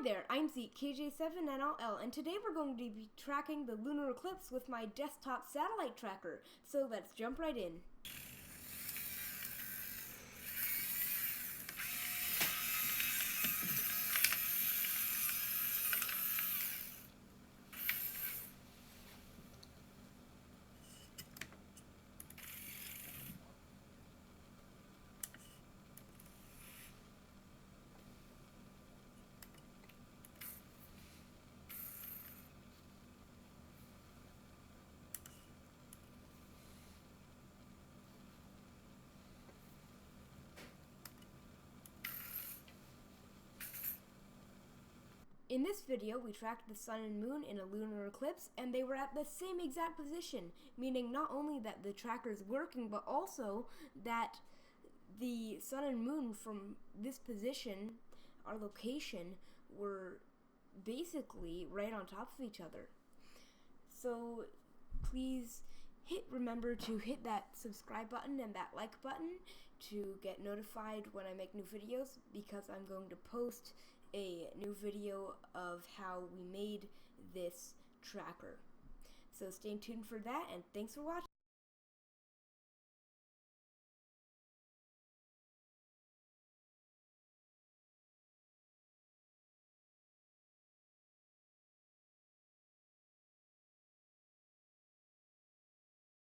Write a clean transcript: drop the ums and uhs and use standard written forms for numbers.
Hi there, I'm Zeke, KJ7NLL, and today we're going to be tracking the lunar eclipse with my desktop satellite tracker. So let's jump right in. In this video, we tracked the sun and moon in a lunar eclipse, and they were at the same exact position, meaning not only that the tracker's working, but also that the sun and moon from this position, our location, were basically right on top of each other. So please remember to hit that subscribe button and that like button to get notified when I make new videos, because I'm going to post a new video of how we made this tracker. So stay tuned for that, and thanks for watching.